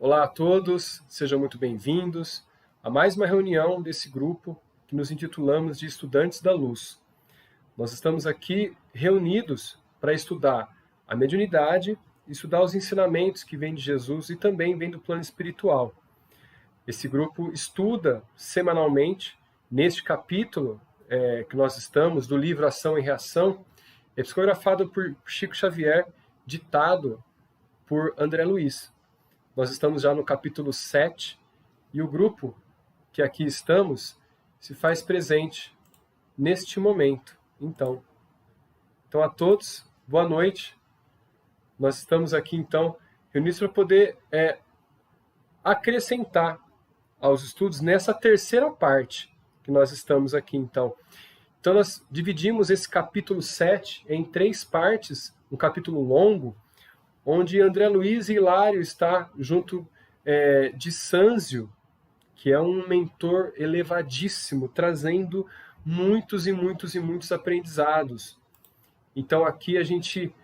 Olá a todos, sejam muito bem-vindos a mais uma reunião desse grupo que nos intitulamos de Estudantes da Luz. Nós estamos aqui reunidos para estudar a mediunidade, estudar os ensinamentos que vêm de Jesus e também vêm do plano espiritual. Esse grupo estuda semanalmente, neste capítulo que nós estamos, do livro Ação e Reação, psicografado por Chico Xavier, ditado por André Luiz. Nós estamos já no capítulo 7 e o grupo que aqui estamos se faz presente neste momento. Então a todos, boa noite. Nós estamos aqui, então, reunidos para poder acrescentar aos estudos nessa terceira parte que nós estamos aqui, então. Então, nós dividimos esse capítulo 7 em 3 partes, um capítulo longo, onde André Luiz e Hilário está junto de Sânzio, que é um mentor elevadíssimo, trazendo muitos e muitos e muitos aprendizados. Então aqui a gente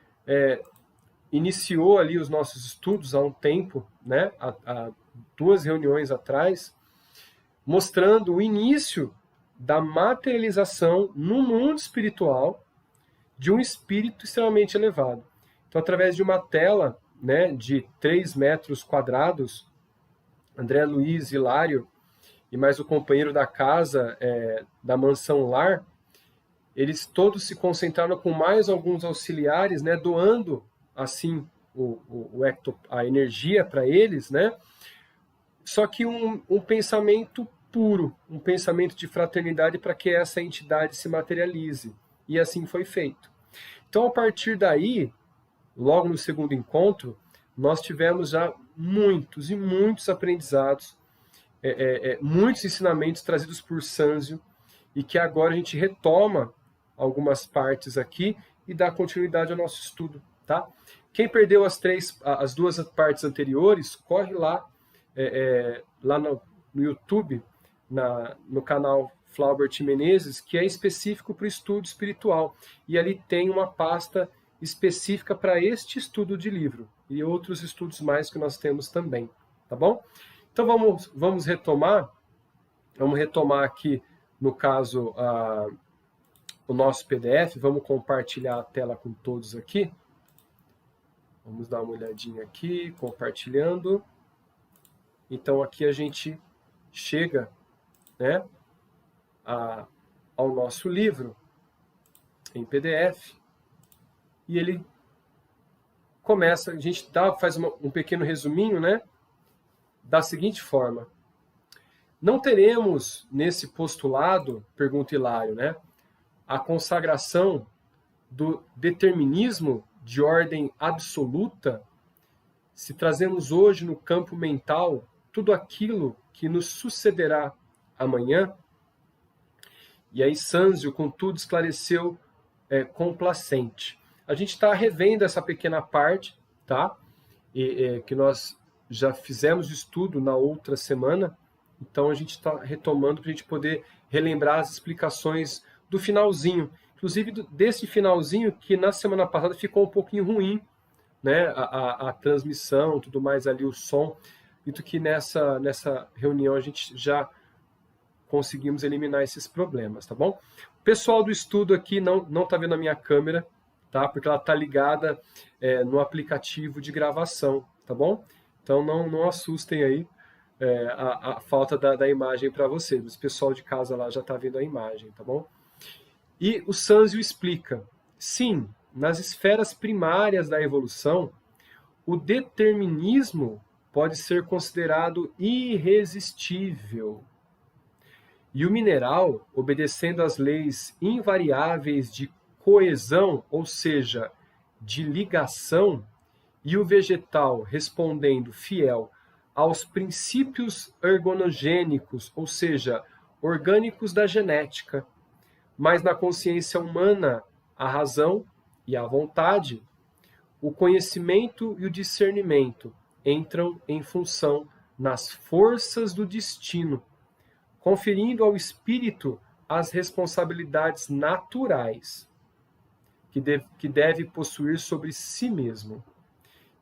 iniciou ali os nossos estudos há um tempo, né, há 2 reuniões atrás, mostrando o início da materialização no mundo espiritual de um espírito extremamente elevado. Então, através de uma tela, né, de 3 metros quadrados, André Luiz, Hilário e mais o companheiro da casa, da mansão lar, eles todos se concentraram com mais alguns auxiliares, né, doando assim a energia para eles, né? Só que um pensamento puro, um pensamento de fraternidade para que essa entidade se materialize. E assim foi feito. Então, a partir daí, logo no segundo encontro, nós tivemos já muitos e muitos aprendizados, muitos ensinamentos trazidos por Sânzio, e que agora a gente retoma algumas partes aqui e dá continuidade ao nosso estudo, tá? Quem perdeu as 2 partes anteriores, corre lá, lá no YouTube, no canal Flaubert Menezes, que é específico para o estudo espiritual, e ali tem uma pasta específica para este estudo de livro e outros estudos mais que nós temos também, tá bom? Então vamos retomar aqui, no caso, o nosso PDF, vamos compartilhar a tela com todos aqui. Vamos dar uma olhadinha aqui, compartilhando. Então aqui a gente chega, né, ao nosso livro em PDF. E ele começa, a gente faz um pequeno resuminho, né? Da seguinte forma: não teremos nesse postulado, pergunta Hilário, né, a consagração do determinismo de ordem absoluta, se trazemos hoje no campo mental tudo aquilo que nos sucederá amanhã? E aí Sânzio, contudo, esclareceu complacente. A gente está revendo essa pequena parte, tá? Que nós já fizemos de estudo na outra semana, então a gente está retomando para a gente poder relembrar as explicações do finalzinho. Inclusive desse finalzinho que na semana passada ficou um pouquinho ruim, né? A transmissão, tudo mais ali, o som. Dito que nessa reunião a gente já conseguimos eliminar esses problemas, tá bom? O pessoal do estudo aqui não está vendo a minha câmera, tá? Porque ela está ligada no aplicativo de gravação, tá bom? Então não assustem aí a falta da imagem para vocês. O pessoal de casa lá já está vendo a imagem, tá bom? E o Sânzio explica: sim, nas esferas primárias da evolução, o determinismo pode ser considerado irresistível. E o mineral, obedecendo às leis invariáveis de coesão, ou seja, de ligação, e o vegetal respondendo fiel aos princípios ergonogênicos, ou seja, orgânicos da genética, mas na consciência humana, a razão e a vontade, o conhecimento e o discernimento entram em função nas forças do destino, conferindo ao espírito as responsabilidades naturais que deve possuir sobre si mesmo.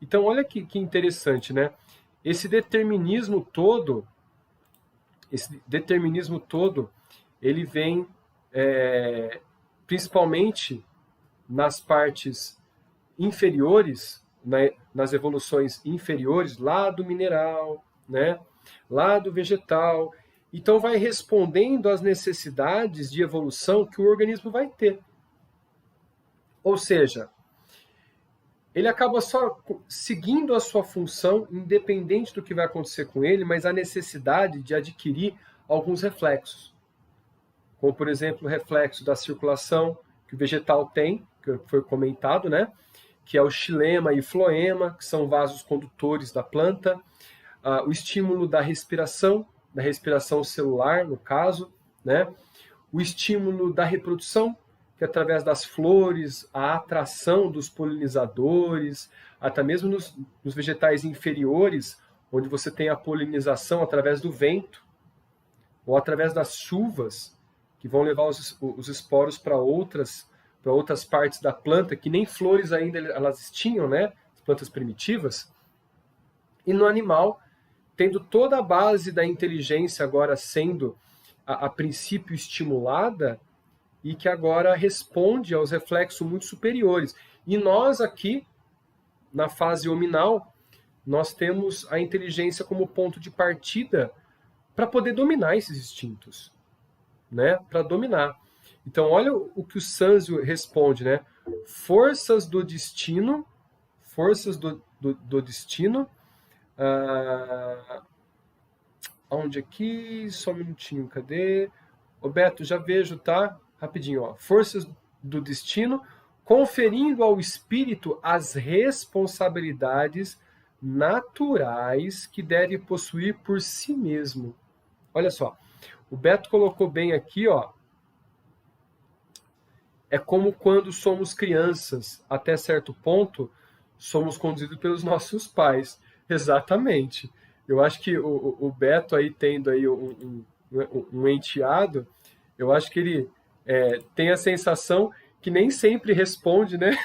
Então, olha que interessante, né? esse determinismo todo, ele vem principalmente nas partes inferiores, né, nas evoluções inferiores, lá do mineral, né, lá do vegetal. Então vai respondendo às necessidades de evolução que o organismo vai ter. Ou seja, ele acaba só seguindo a sua função, independente do que vai acontecer com ele, mas a necessidade de adquirir alguns reflexos. Como, por exemplo, o reflexo da circulação que o vegetal tem, que foi comentado, né? Que é o xilema e o floema, que são vasos condutores da planta. O estímulo da respiração celular, no caso, né? O estímulo da reprodução, que através das flores, a atração dos polinizadores, até mesmo nos vegetais inferiores, onde você tem a polinização através do vento, ou através das chuvas, que vão levar os esporos para outras partes da planta, que nem flores ainda elas tinham, né? As plantas primitivas. E no animal, tendo toda a base da inteligência agora sendo, a princípio, estimulada, e que agora responde aos reflexos muito superiores. E nós aqui, na fase hominal, nós temos a inteligência como ponto de partida para poder dominar esses instintos, né? Para dominar. Então, olha o que o Sanzio responde, né? Forças do destino, onde aqui? Só um minutinho, cadê? Ô Beto, já vejo, tá? Rapidinho, ó. Forças do destino, conferindo ao espírito as responsabilidades naturais que deve possuir por si mesmo. Olha só, o Beto colocou bem aqui, ó. É como quando somos crianças, até certo ponto, somos conduzidos pelos nossos pais. Exatamente. Eu acho que o Beto aí tendo aí um enteado, eu acho que ele tem a sensação que nem sempre responde, né?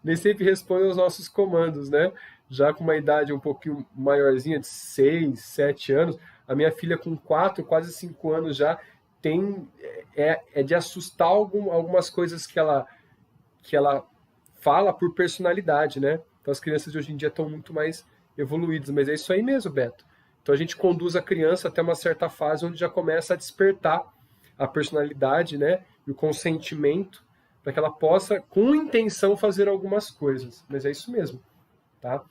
Nem sempre responde aos nossos comandos, né? Já com uma idade um pouquinho maiorzinha, de 6, 7 anos, a minha filha com 4, quase 5 anos já, é de assustar algumas coisas que ela fala por personalidade, né? Então as crianças de hoje em dia estão muito mais evoluídas, mas é isso aí mesmo, Beto. Então a gente conduz a criança até uma certa fase onde já começa a despertar a personalidade, né, e o consentimento, para que ela possa, com intenção, fazer algumas coisas. Mas é isso mesmo, tá?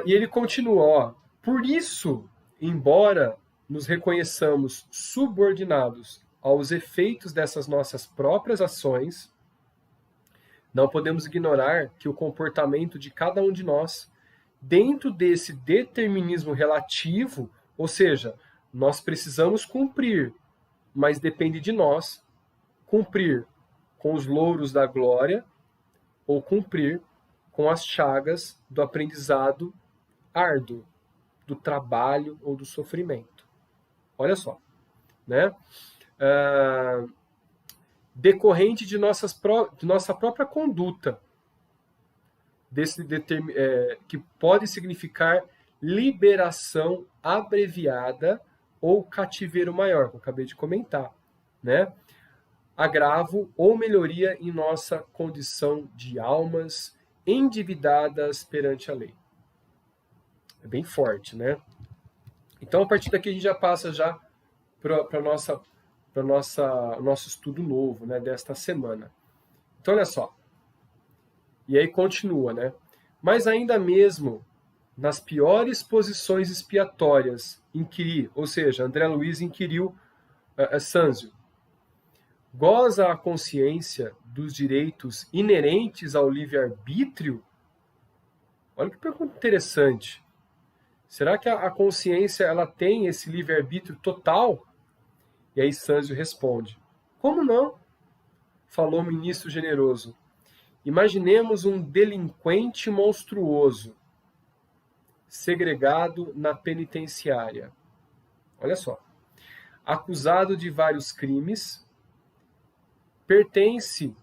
E ele continua, ó. Por isso, embora nos reconheçamos subordinados aos efeitos dessas nossas próprias ações, não podemos ignorar que o comportamento de cada um de nós, dentro desse determinismo relativo, ou seja, nós precisamos cumprir, mas depende de nós cumprir com os louros da glória ou cumprir com as chagas do aprendizado árduo, do trabalho ou do sofrimento. Olha só, né? Decorrente de nossa própria conduta, que pode significar liberação abreviada ou cativeiro maior, que eu acabei de comentar, né? Agravo ou melhoria em nossa condição de almas endividadas perante a lei. É bem forte, né? Então, a partir daqui a gente já passa já para o nosso estudo novo, né, desta semana. Então, olha só. E aí continua, né? Mas ainda mesmo nas piores posições expiatórias, ou seja, André Luiz inquiriu Sanzio, goza a consciência dos direitos inerentes ao livre-arbítrio? Olha que pergunta interessante. Será que a consciência ela tem esse livre-arbítrio total? E aí Sanzio responde, como não? Falou o ministro generoso. Imaginemos um delinquente monstruoso, segregado na penitenciária. Olha só. Acusado de vários crimes, permanece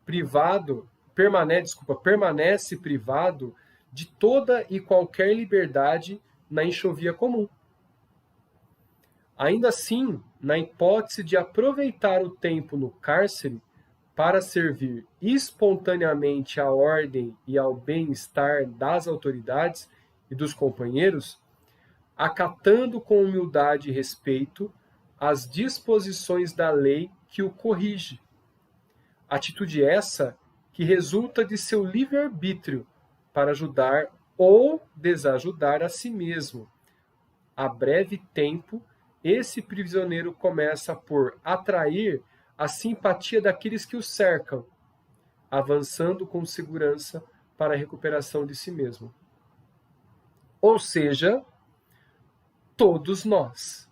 privado de toda e qualquer liberdade na enxovia comum. Ainda assim, na hipótese de aproveitar o tempo no cárcere para servir espontaneamente à ordem e ao bem-estar das autoridades e dos companheiros, acatando com humildade e respeito as disposições da lei que o corrige. Atitude essa que resulta de seu livre-arbítrio para ajudar ou desajudar a si mesmo. A breve tempo, esse prisioneiro começa por atrair a simpatia daqueles que o cercam, avançando com segurança para a recuperação de si mesmo. Ou seja, todos nós.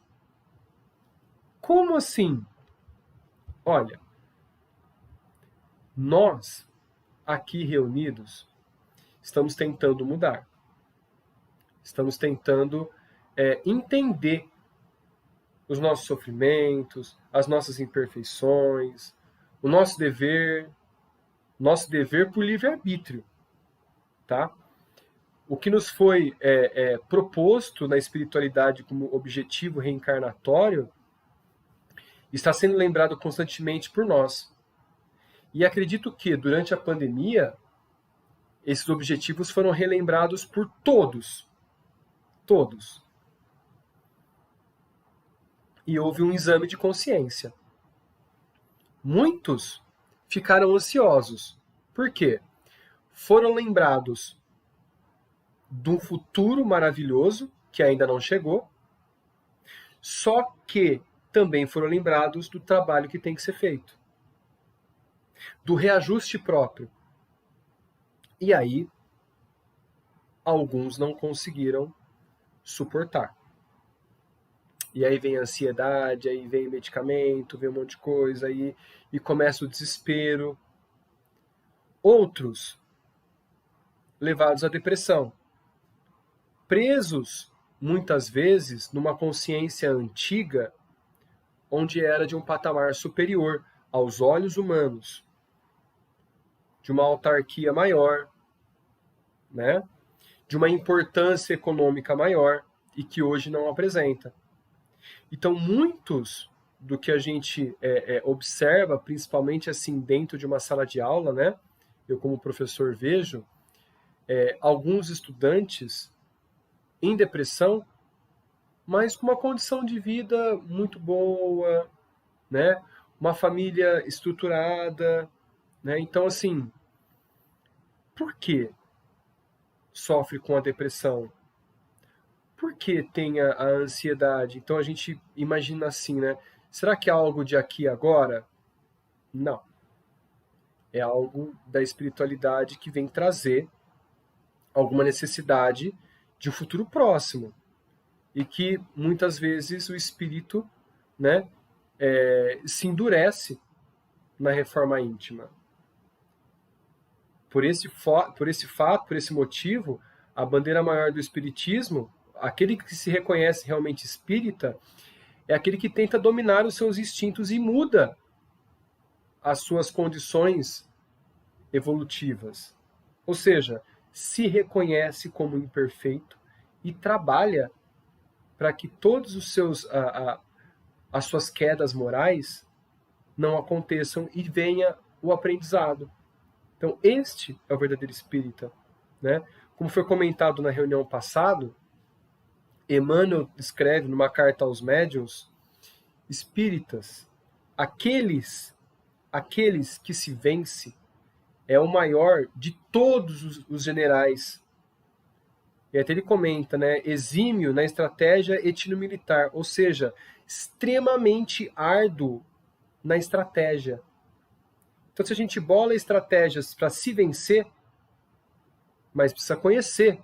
Como assim? Olha, nós, aqui reunidos, estamos tentando mudar. Estamos tentando entender os nossos sofrimentos, as nossas imperfeições, o nosso dever por livre-arbítrio, tá? O que nos foi proposto na espiritualidade como objetivo reencarnatório está sendo lembrado constantemente por nós. E acredito que, durante a pandemia, esses objetivos foram relembrados por todos. Todos. E houve um exame de consciência. Muitos ficaram ansiosos. Por quê? Foram lembrados de um futuro maravilhoso, que ainda não chegou, só que também foram lembrados do trabalho que tem que ser feito, do reajuste próprio. E aí, alguns não conseguiram suportar. E aí vem a ansiedade, aí vem medicamento, vem um monte de coisa, aí, e começa o desespero. Outros levados à depressão, presos, muitas vezes, numa consciência antiga, onde era de um patamar superior aos olhos humanos, de uma autarquia maior, né? De uma importância econômica maior, e que hoje não apresenta. Então, muitos do que a gente observa, principalmente assim dentro de uma sala de aula, né? Eu como professor vejo alguns estudantes em depressão, mas com uma condição de vida muito boa, né? Uma família estruturada, né? Então, assim, por que sofre com a depressão? Por que tem a ansiedade? Então a gente imagina assim, né? Será que é algo de aqui e agora? Não. É algo da espiritualidade que vem trazer alguma necessidade de um futuro próximo. E que muitas vezes o espírito, né, se endurece na reforma íntima. Por esse fato, por esse motivo, a bandeira maior do espiritismo, aquele que se reconhece realmente espírita, é aquele que tenta dominar os seus instintos e muda as suas condições evolutivas. Ou seja, se reconhece como imperfeito e trabalha para que todos os seus as suas quedas morais não aconteçam e venha o aprendizado. Então, este é o verdadeiro espírita, né? Como foi comentado na reunião passada, Emmanuel escreve numa carta aos médiuns, espíritas, aqueles que se vence é o maior de todos os generais. E até ele comenta, né, exímio na estratégia etno-militar, ou seja, extremamente árduo na estratégia. Então, se a gente bola estratégias para se vencer, mas precisa conhecer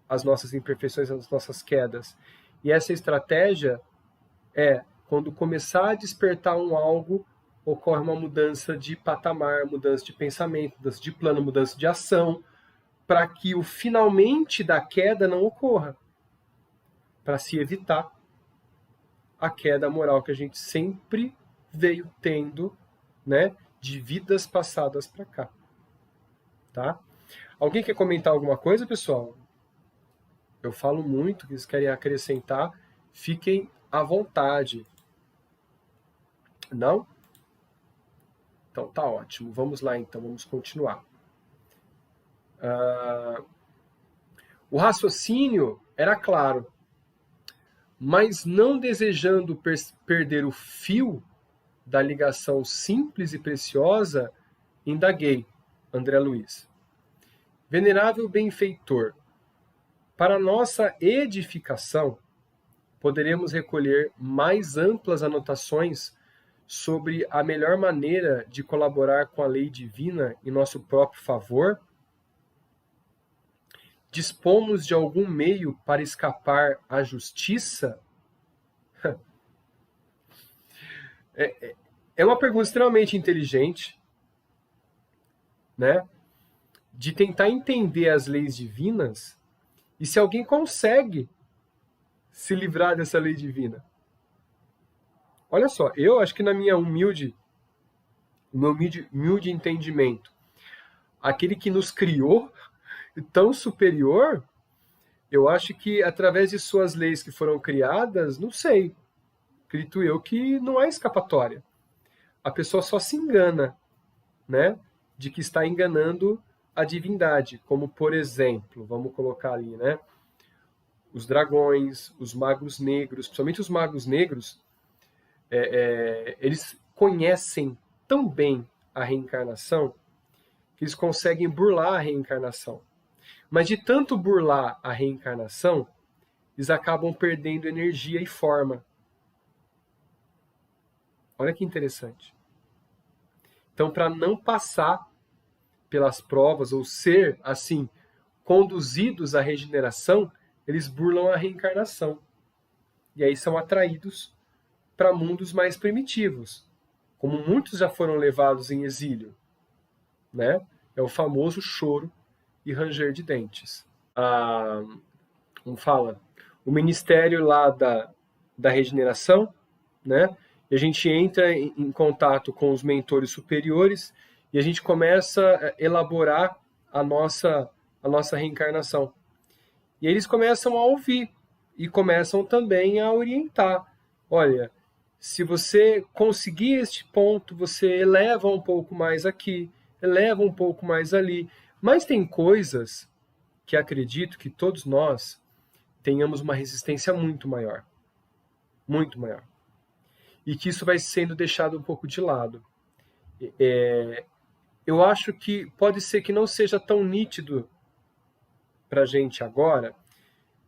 as nossas imperfeições, as nossas quedas. E essa estratégia quando começar a despertar um algo, ocorre uma mudança de patamar, mudança de pensamento, mudança de plano, mudança de ação, para que o finalmente da queda não ocorra, para se evitar a queda moral que a gente sempre veio tendo, né, de vidas passadas para cá, tá? Alguém quer comentar alguma coisa, pessoal? Eu falo muito, que vocês querem acrescentar, fiquem à vontade. Não? Então tá ótimo. Vamos lá então, vamos continuar. O raciocínio era claro, mas não desejando perder o fio da ligação simples e preciosa, indaguei, André Luiz. Venerável benfeitor, para nossa edificação, poderemos recolher mais amplas anotações sobre a melhor maneira de colaborar com a lei divina em nosso próprio favor? Dispomos de algum meio para escapar à justiça? É uma pergunta extremamente inteligente, né? De tentar entender as leis divinas e se alguém consegue se livrar dessa lei divina. Olha só, eu acho que na minha humilde entendimento, aquele que nos criou, tão superior, eu acho que através de suas leis que foram criadas, não sei, acredito eu que não há escapatória. A pessoa só se engana, né, de que está enganando a divindade, como por exemplo, vamos colocar ali, né, os dragões, os magos negros, principalmente os magos negros, eles conhecem tão bem a reencarnação que eles conseguem burlar a reencarnação. Mas de tanto burlar a reencarnação, eles acabam perdendo energia e forma. Olha que interessante. Então, para não passar pelas provas ou ser, assim, conduzidos à regeneração, eles burlam a reencarnação. E aí são atraídos para mundos mais primitivos, como muitos já foram levados em exílio, né? É o famoso choro e ranger de dentes. Como fala? O ministério lá da regeneração, né? E a gente entra em contato com os mentores superiores e a gente começa a elaborar a nossa reencarnação. E eles começam a ouvir e começam também a orientar. Olha, se você conseguir este ponto, você eleva um pouco mais aqui, eleva um pouco mais ali. Mas tem coisas que acredito que todos nós tenhamos uma resistência muito maior. Muito maior. E que isso vai sendo deixado um pouco de lado. Eu acho que pode ser que não seja tão nítido para a gente agora,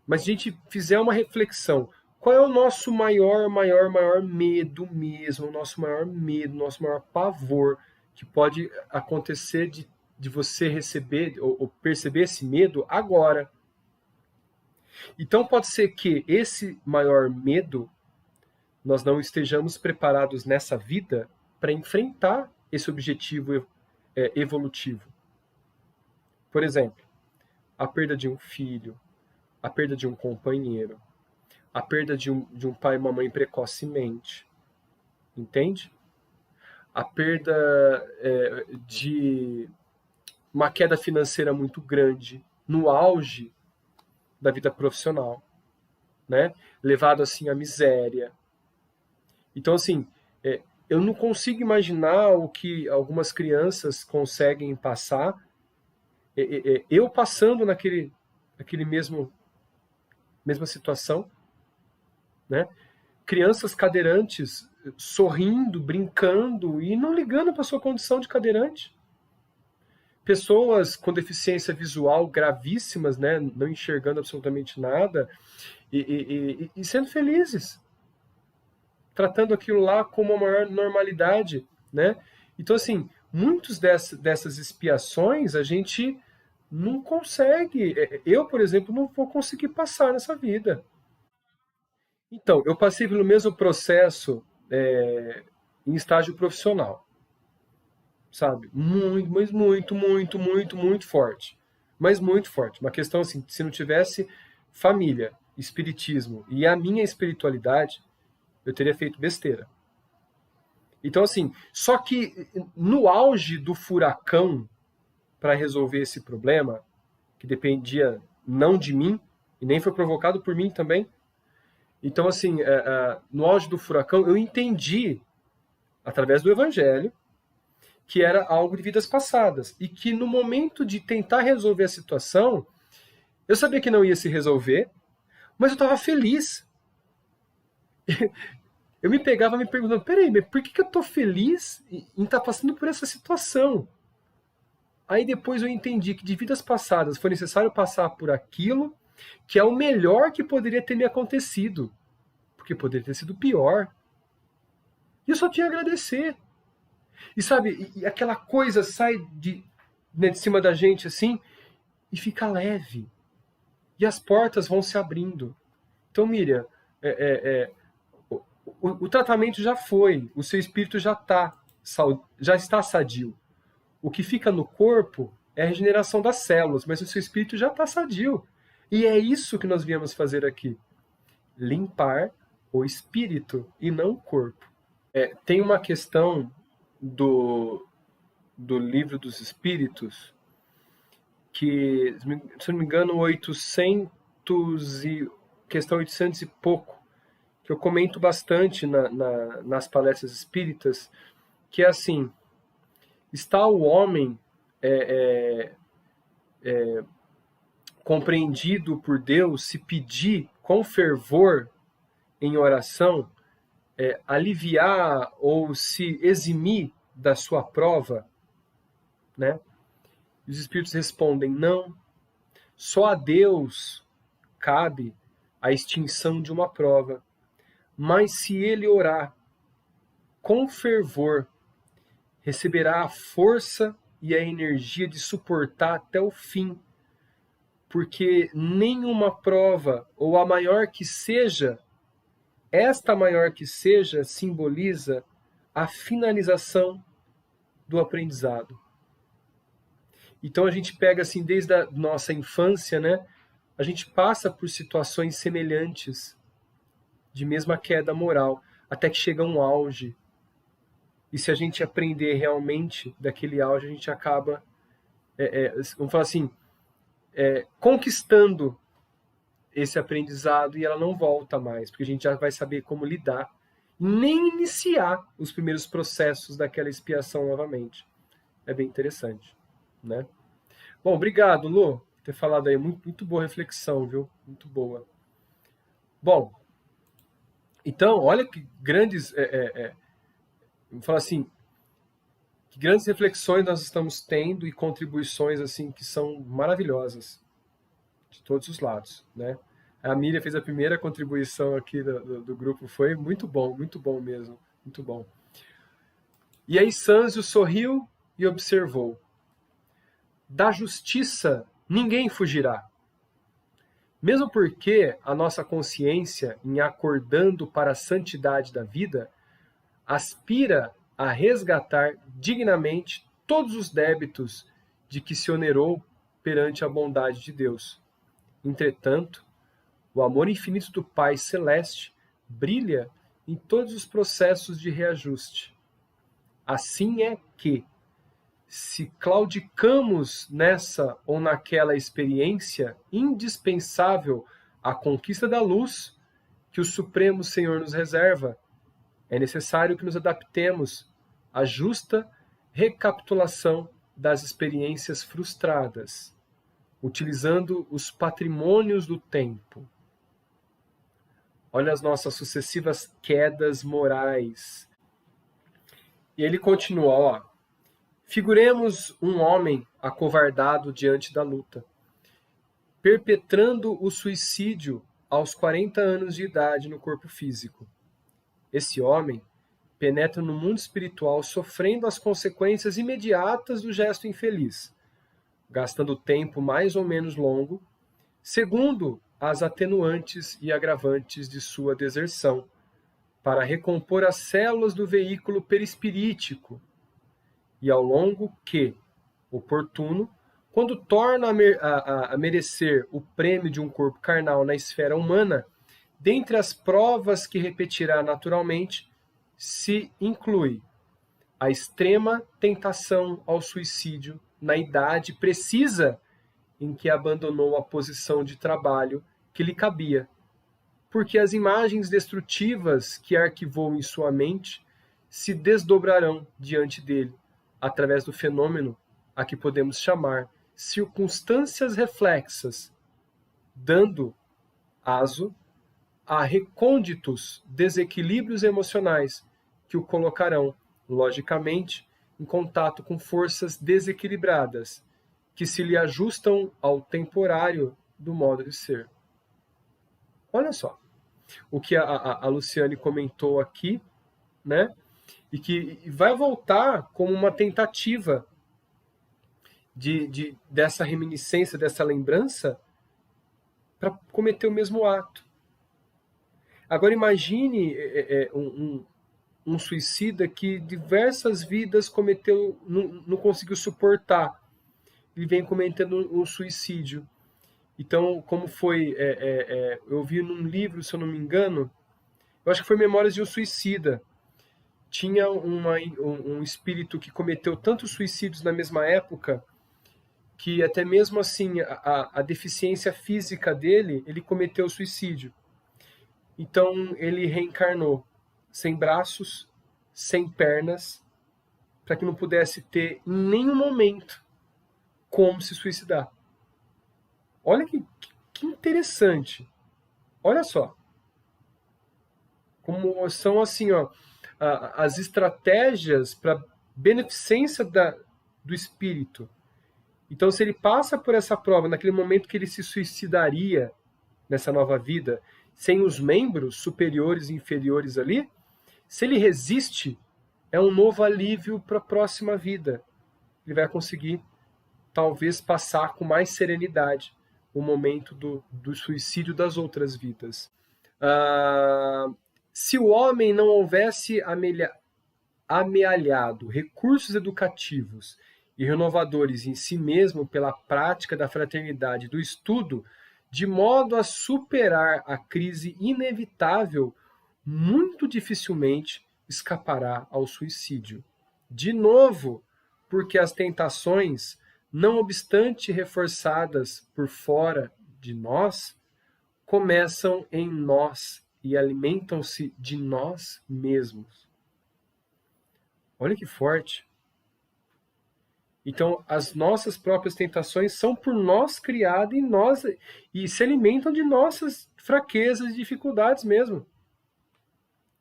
mas se a gente fizer uma reflexão, qual é o nosso maior medo mesmo, o nosso maior medo, o nosso maior pavor que pode acontecer de você receber ou perceber esse medo agora? Então pode ser que esse maior medo nós não estejamos preparados nessa vida para enfrentar esse objetivo evolutivo. Por exemplo, a perda de um filho, a perda de um companheiro, a perda de um pai e uma mãe precocemente, entende? A perda de uma queda financeira muito grande no auge da vida profissional, né? Levado assim à miséria. Então, assim, eu não consigo imaginar o que algumas crianças conseguem passar, eu passando naquele mesma situação, né? Crianças cadeirantes sorrindo, brincando e não ligando para sua condição de cadeirante. Pessoas com deficiência visual gravíssimas, né? Não enxergando absolutamente nada e sendo felizes, tratando aquilo lá como a maior normalidade, né? Então, assim, muitas dessas expiações a gente não consegue. Eu, por exemplo, não vou conseguir passar nessa vida. Então, eu passei pelo mesmo processo em estágio profissional, sabe? Muito, mas muito forte. Mas muito forte. Uma questão assim, se não tivesse família, espiritismo e a minha espiritualidade, eu teria feito besteira. Então, assim, só que no auge do furacão, para resolver esse problema, que dependia não de mim, e nem foi provocado por mim também. Então, assim, no auge do furacão, eu entendi, através do Evangelho, que era algo de vidas passadas. E que no momento de tentar resolver a situação, eu sabia que não ia se resolver, mas eu estava feliz. Eu me pegava me perguntando, peraí, mas por que eu estou feliz em estar passando por essa situação? Aí depois eu entendi que de vidas passadas foi necessário passar por aquilo que é o melhor que poderia ter me acontecido. Porque poderia ter sido pior. E eu só tinha a agradecer. E sabe, e aquela coisa sai de cima da gente assim e fica leve. E as portas vão se abrindo. Então, Miriam, o tratamento já foi, o seu espírito já está sadio. O que fica no corpo é a regeneração das células, mas o seu espírito já está sadio. E é isso que nós viemos fazer aqui. Limpar o espírito e não o corpo. Tem uma questão do Livro dos Espíritos que, se não me engano, 800 questão 800 e pouco, que eu comento bastante nas palestras espíritas, que é assim: está o homem compreendido por Deus se pedir com fervor em oração aliviar ou se eximir da sua prova, né? E os espíritos respondem: não, só a Deus cabe a extinção de uma prova, mas se ele orar com fervor, receberá a força e a energia de suportar até o fim, porque nenhuma prova, ou a maior que seja, esta maior que seja, simboliza a finalização do aprendizado. Então a gente pega assim, desde a nossa infância, né? A gente passa por situações semelhantes, de mesma queda moral, até que chega um auge. E se a gente aprender realmente daquele auge, a gente acaba, vamos falar assim, conquistando esse aprendizado, e ela não volta mais, porque a gente já vai saber como lidar, nem iniciar os primeiros processos daquela expiação novamente. É bem interessante, né? Bom, obrigado, Lu, por ter falado aí. Muito boa reflexão, viu? Muito boa. Bom, então, olha que grandes, vamos falar assim, que grandes reflexões nós estamos tendo e contribuições assim que são maravilhosas de todos os lados, né? A Miriam fez a primeira contribuição aqui do grupo, foi muito bom mesmo, muito bom. E aí Sanzio sorriu e observou: da justiça ninguém fugirá. Mesmo porque a nossa consciência, em acordando para a santidade da vida, aspira a resgatar dignamente todos os débitos de que se onerou perante a bondade de Deus. Entretanto, o amor infinito do Pai Celeste brilha em todos os processos de reajuste. Assim é que, se claudicamos nessa ou naquela experiência indispensável à conquista da luz que o Supremo Senhor nos reserva, é necessário que nos adaptemos à justa recapitulação das experiências frustradas, utilizando os patrimônios do tempo. Olha as nossas sucessivas quedas morais. E ele continua, ó: figuremos um homem acovardado diante da luta, perpetrando o suicídio aos 40 anos de idade no corpo físico. Esse homem penetra no mundo espiritual sofrendo as consequências imediatas do gesto infeliz, gastando tempo mais ou menos longo, segundo as atenuantes e agravantes de sua deserção, para recompor as células do veículo perispirítico, e ao longo que, oportuno, quando torna a merecer o prêmio de um corpo carnal na esfera humana, dentre as provas que repetirá naturalmente, se inclui a extrema tentação ao suicídio na idade precisa em que abandonou a posição de trabalho que lhe cabia, porque as imagens destrutivas que arquivou em sua mente se desdobrarão diante dele, através do fenômeno a que podemos chamar circunstâncias reflexas, dando aso a recônditos desequilíbrios emocionais que o colocarão, logicamente, em contato com forças desequilibradas, que se lhe ajustam ao temporário do modo de ser. Olha só o que a Luciane comentou aqui, né? E que vai voltar como uma tentativa dessa reminiscência, dessa lembrança, para cometer o mesmo ato. Agora imagine um suicida que diversas vidas cometeu, não conseguiu suportar. Ele vem cometendo um suicídio. Então, como foi, eu vi num livro, se eu não me engano, eu acho que foi Memórias de um Suicida. Tinha um espírito que cometeu tantos suicídios na mesma época, que até mesmo assim, a deficiência física dele, ele cometeu suicídio. Então, ele reencarnou sem braços, sem pernas, para que não pudesse ter em nenhum momento como se suicidar. Olha que interessante. Olha só. Como são assim, ó, as estratégias para beneficência do espírito. Então, se ele passa por essa prova, naquele momento que ele se suicidaria nessa nova vida, sem os membros superiores e inferiores ali, se ele resiste, é um novo alívio para a próxima vida. Ele vai conseguir, talvez, passar com mais serenidade o momento do suicídio das outras vidas. Se o homem não houvesse amealhado recursos educativos e renovadores em si mesmo pela prática da fraternidade e do estudo, de modo a superar a crise inevitável, muito dificilmente escapará ao suicídio. De novo, porque as tentações, não obstante reforçadas por fora de nós, começam em nós e alimentam-se de nós mesmos. Olha que forte. Então, as nossas próprias tentações são por nós criadas e se alimentam de nossas fraquezas e dificuldades mesmo.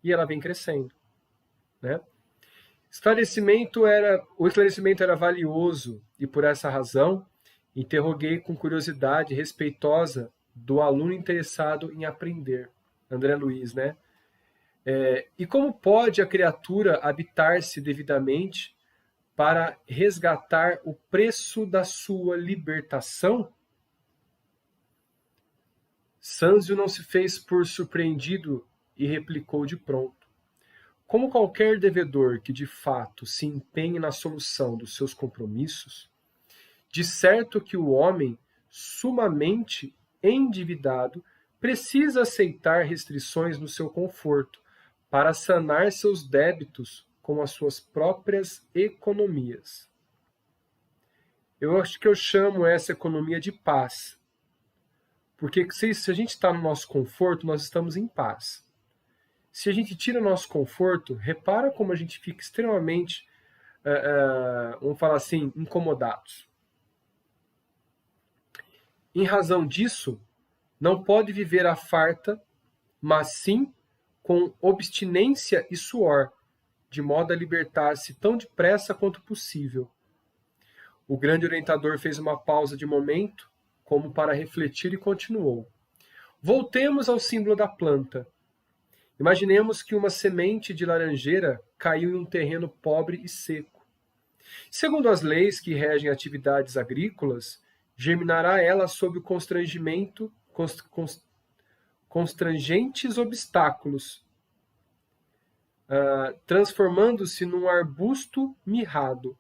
E ela vem crescendo, né? O esclarecimento era valioso e, por essa razão, interroguei com curiosidade respeitosa do aluno interessado em aprender. André Luiz, né? E como pode a criatura habitar-se devidamente para resgatar o preço da sua libertação? Sanzio não se fez por surpreendido e replicou de pronto. Como qualquer devedor que de fato se empenhe na solução dos seus compromissos, de certo que o homem sumamente endividado precisa aceitar restrições no seu conforto para sanar seus débitos com as suas próprias economias. Eu acho que eu chamo essa economia de paz. Porque se a gente está no nosso conforto, nós estamos em paz. Se a gente tira o nosso conforto, repara como a gente fica extremamente, vamos falar assim, incomodados. Em razão disso, não pode viver à farta, mas sim com obstinência e suor, de modo a libertar-se tão depressa quanto possível. O grande orientador fez uma pausa de momento, como para refletir, e continuou. Voltemos ao símbolo da planta. Imaginemos que uma semente de laranjeira caiu em um terreno pobre e seco. Segundo as leis que regem atividades agrícolas, germinará ela sob o constrangentes obstáculos, transformando-se num arbusto mirrado,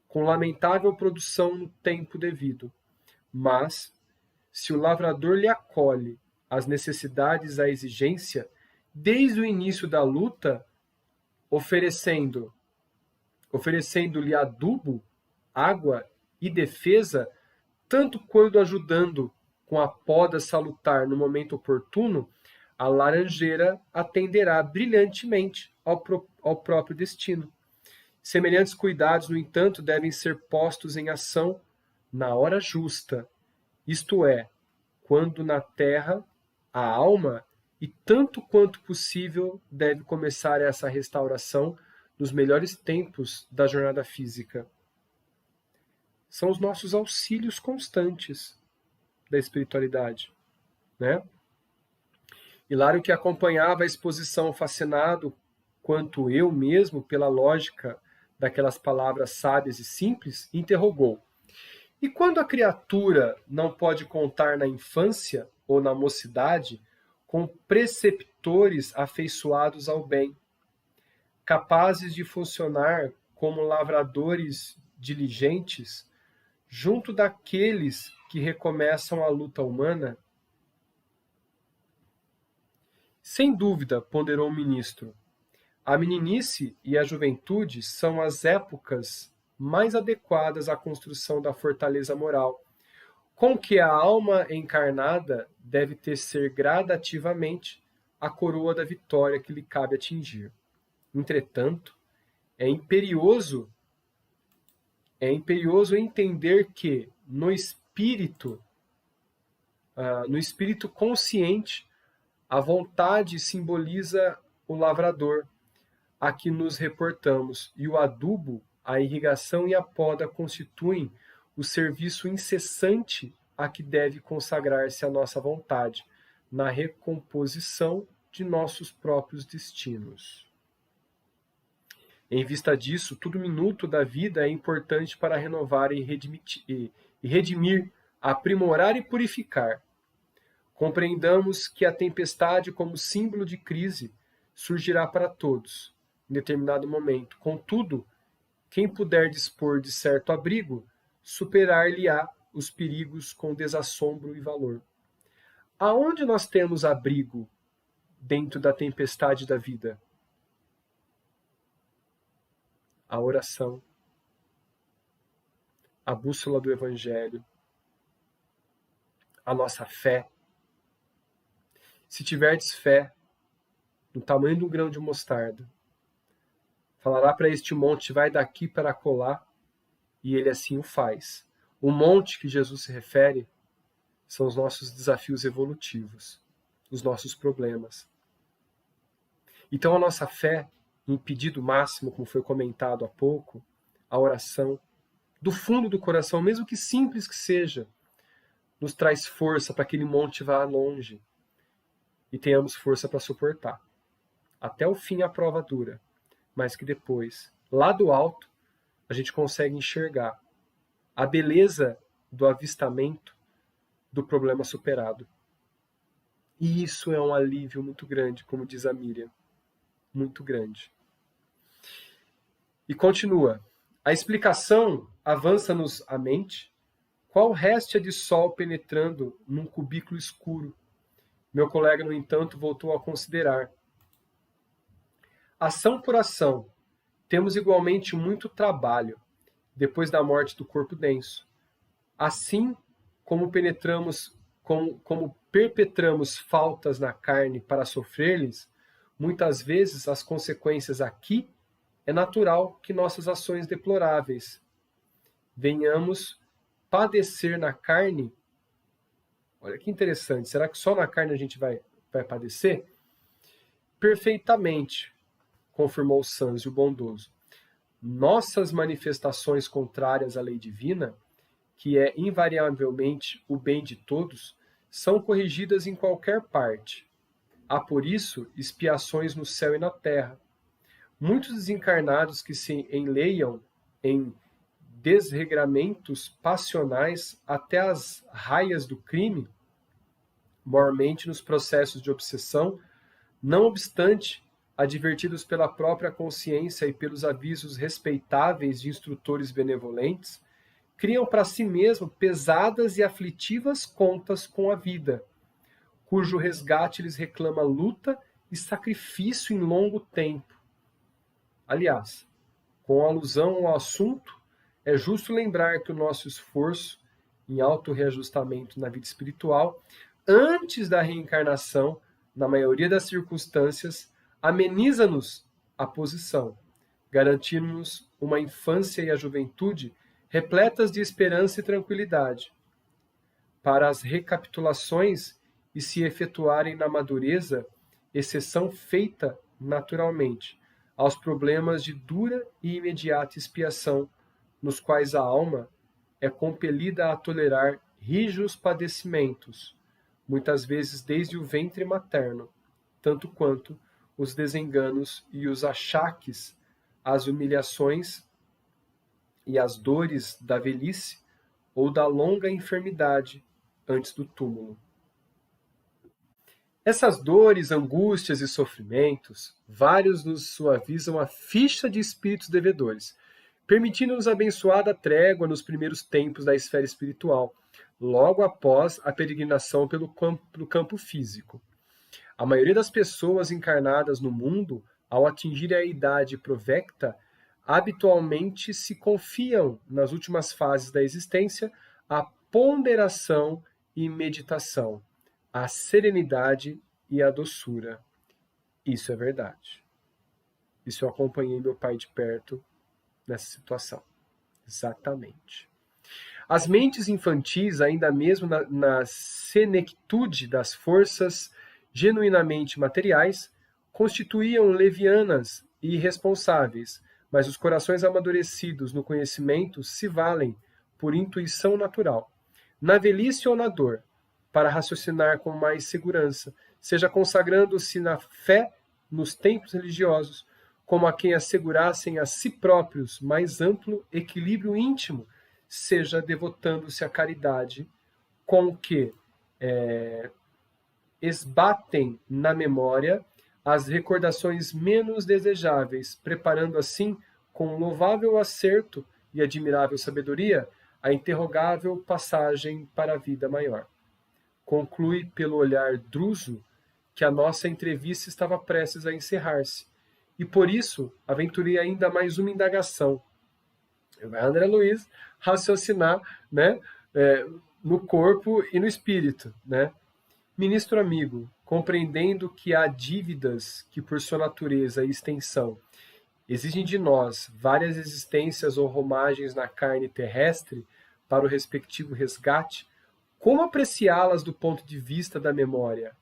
com lamentável produção no tempo devido. Mas, se o lavrador lhe acolhe as necessidades à exigência, desde o início da luta, oferecendo-lhe adubo, água e defesa, tanto quanto ajudando com a poda salutar no momento oportuno, a laranjeira atenderá brilhantemente ao próprio destino. Semelhantes cuidados, no entanto, devem ser postos em ação na hora justa, isto é, quando na terra a alma, e tanto quanto possível, deve começar essa restauração nos melhores tempos da jornada física. São os nossos auxílios constantes da espiritualidade, né? Hilário, que acompanhava a exposição fascinado, quanto eu mesmo, pela lógica daquelas palavras sábias e simples, interrogou: e quando a criatura não pode contar na infância ou na mocidade com preceptores afeiçoados ao bem, capazes de funcionar como lavradores diligentes junto daqueles que recomeçam a luta humana? Sem dúvida, ponderou o ministro, a meninice e a juventude são as épocas mais adequadas à construção da fortaleza moral, com que a alma encarnada deve tecer gradativamente a coroa da vitória que lhe cabe atingir. Entretanto, é imperioso entender que no espírito consciente, a vontade simboliza o lavrador a que nos reportamos, e o adubo, a irrigação e a poda constituem o serviço incessante a que deve consagrar-se a nossa vontade, na recomposição de nossos próprios destinos. Em vista disso, todo minuto da vida é importante para renovar e redimir, aprimorar e purificar. Compreendamos que a tempestade, como símbolo de crise, surgirá para todos, em determinado momento. Contudo, quem puder dispor de certo abrigo, superar-lhe-á os perigos com desassombro e valor. Aonde nós temos abrigo dentro da tempestade da vida? A oração, a bússola do Evangelho, a nossa fé. Se tiverdes fé, no tamanho de um grão de mostarda, falará para este monte, vai daqui para acolá, e ele assim o faz. O monte que Jesus se refere são os nossos desafios evolutivos, os nossos problemas. Então a nossa fé, em pedido máximo, como foi comentado há pouco, a oração, do fundo do coração, mesmo que simples que seja, nos traz força para que aquele monte vá longe e tenhamos força para suportar. Até o fim a prova dura, mas que depois, lá do alto, a gente consegue enxergar a beleza do avistamento do problema superado. E isso é um alívio muito grande, como diz a Miriam, muito grande. E continua, a explicação avança-nos à mente, qual réstia de sol penetrando num cubículo escuro. Meu colega, no entanto, voltou a considerar. Ação por ação, temos igualmente muito trabalho, depois da morte do corpo denso. Assim como perpetramos faltas na carne para sofrer-lhes, muitas vezes as consequências aqui é natural que nossas ações deploráveis venhamos padecer na carne. Olha que interessante, será que só na carne a gente vai padecer? Perfeitamente, confirmou Sanzio bondoso. Nossas manifestações contrárias à lei divina, que é invariavelmente o bem de todos, são corrigidas em qualquer parte. Há, por isso, expiações no céu e na terra. Muitos desencarnados que se enleiam em desregramentos passionais até as raias do crime, mormente nos processos de obsessão, não obstante, advertidos pela própria consciência e pelos avisos respeitáveis de instrutores benevolentes, criam para si mesmo pesadas e aflitivas contas com a vida, cujo resgate lhes reclama luta e sacrifício em longo tempo. Aliás, com alusão ao assunto, é justo lembrar que o nosso esforço em autorreajustamento na vida espiritual, antes da reencarnação, na maioria das circunstâncias, ameniza-nos a posição, garantindo-nos uma infância e a juventude repletas de esperança e tranquilidade. Para as recapitulações e se efetuarem na madureza, exceção feita naturalmente aos problemas de dura e imediata expiação, nos quais a alma é compelida a tolerar rijos padecimentos, muitas vezes desde o ventre materno, tanto quanto os desenganos e os achaques, as humilhações e as dores da velhice ou da longa enfermidade antes do túmulo. Essas dores, angústias e sofrimentos, vários nos suavizam a ficha de espíritos devedores, permitindo-nos abençoada trégua nos primeiros tempos da esfera espiritual, logo após a peregrinação pelo campo físico. A maioria das pessoas encarnadas no mundo, ao atingirem a idade provecta, habitualmente se confiam, nas últimas fases da existência, à ponderação e meditação, à serenidade e à doçura. Isso é verdade. Isso eu acompanhei meu pai de perto nessa situação. Exatamente. As mentes infantis, ainda mesmo na senectude das forças genuinamente materiais, constituíam levianas e irresponsáveis, mas os corações amadurecidos no conhecimento se valem, por intuição natural, na velhice ou na dor, para raciocinar com mais segurança, seja consagrando-se na fé nos templos religiosos, como a quem assegurassem a si próprios mais amplo equilíbrio íntimo, seja devotando-se à caridade, com que esbatem na memória as recordações menos desejáveis, preparando assim, com louvável acerto e admirável sabedoria, a interrogável passagem para a vida maior. Conclui pelo olhar druso que a nossa entrevista estava prestes a encerrar-se, e por isso aventurei ainda mais uma indagação. Vai André Luiz raciocinar, né, no corpo e no espírito, né? Ministro amigo, compreendendo que há dívidas que, por sua natureza e extensão, exigem de nós várias existências ou romagens na carne terrestre para o respectivo resgate, como apreciá-las do ponto de vista da memória?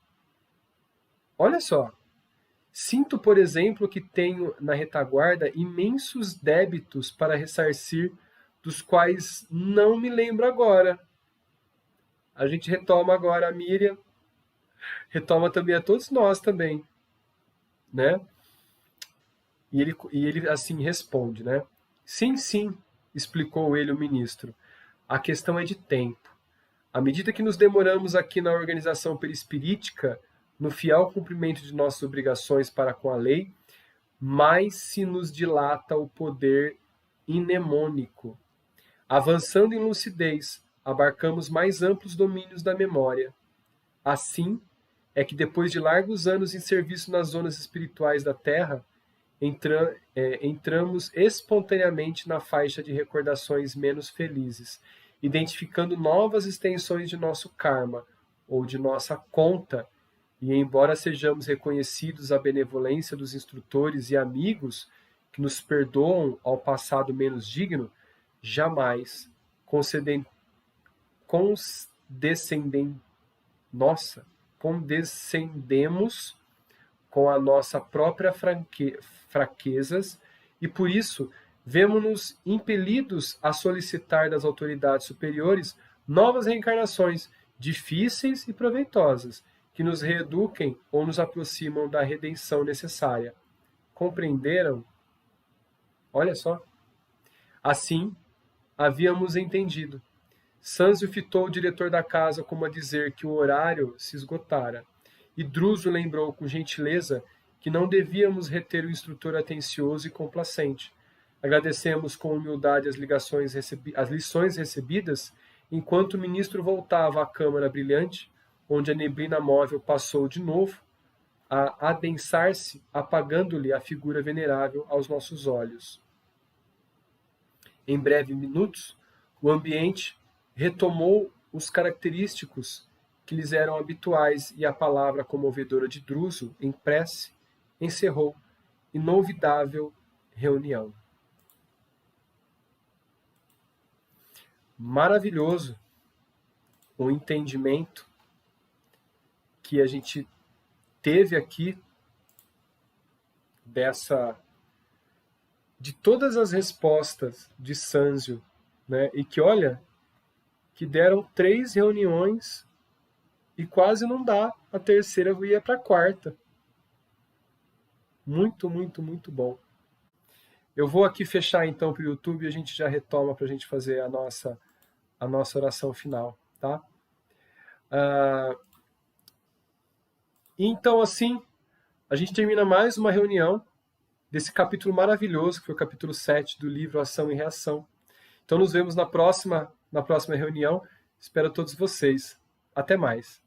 Olha só, sinto, por exemplo, que tenho na retaguarda imensos débitos para ressarcir, dos quais não me lembro agora. A gente retoma agora a Miriam, retoma também a todos nós também, né? E ele assim responde, né? Sim, sim, explicou ele o ministro. A questão é de tempo. À medida que nos demoramos aqui na organização perispirítica, no fiel cumprimento de nossas obrigações para com a lei, mais se nos dilata o poder mnemônico. Avançando em lucidez, abarcamos mais amplos domínios da memória. Assim é que depois de largos anos em serviço nas zonas espirituais da Terra, entramos espontaneamente na faixa de recordações menos felizes, identificando novas extensões de nosso karma ou de nossa conta, e embora sejamos reconhecidos a benevolência dos instrutores e amigos que nos perdoam ao passado menos digno, jamais condescendemos com a nossa própria fraquezas e, por isso, vemo-nos impelidos a solicitar das autoridades superiores novas reencarnações, difíceis e proveitosas, que nos reeduquem ou nos aproximam da redenção necessária. Compreenderam? Olha só. Assim, havíamos entendido. Sanzio fitou o diretor da casa como a dizer que o horário se esgotara, e Druso lembrou com gentileza que não devíamos reter o instrutor atencioso e complacente. Agradecemos com humildade as lições recebidas, enquanto o ministro voltava à câmara brilhante, onde a neblina móvel passou de novo a adensar-se, apagando-lhe a figura venerável aos nossos olhos. em breves minutos, o ambiente retomou os característicos que lhes eram habituais e a palavra comovedora de Druso, em prece, encerrou inolvidável reunião. Maravilhoso o entendimento que a gente teve aqui de todas as respostas de Sanzio, né? E que, olha, que deram 3 reuniões e quase não dá, a terceira ia para a quarta. Muito, muito, muito bom. Eu vou aqui fechar então para o YouTube e a gente já retoma para a gente fazer a nossa oração final, tá? Então, assim, a gente termina mais uma reunião desse capítulo maravilhoso, que foi o capítulo 7 do livro Ação e Reação. Então, nos vemos na próxima reunião. Espero todos vocês. Até mais.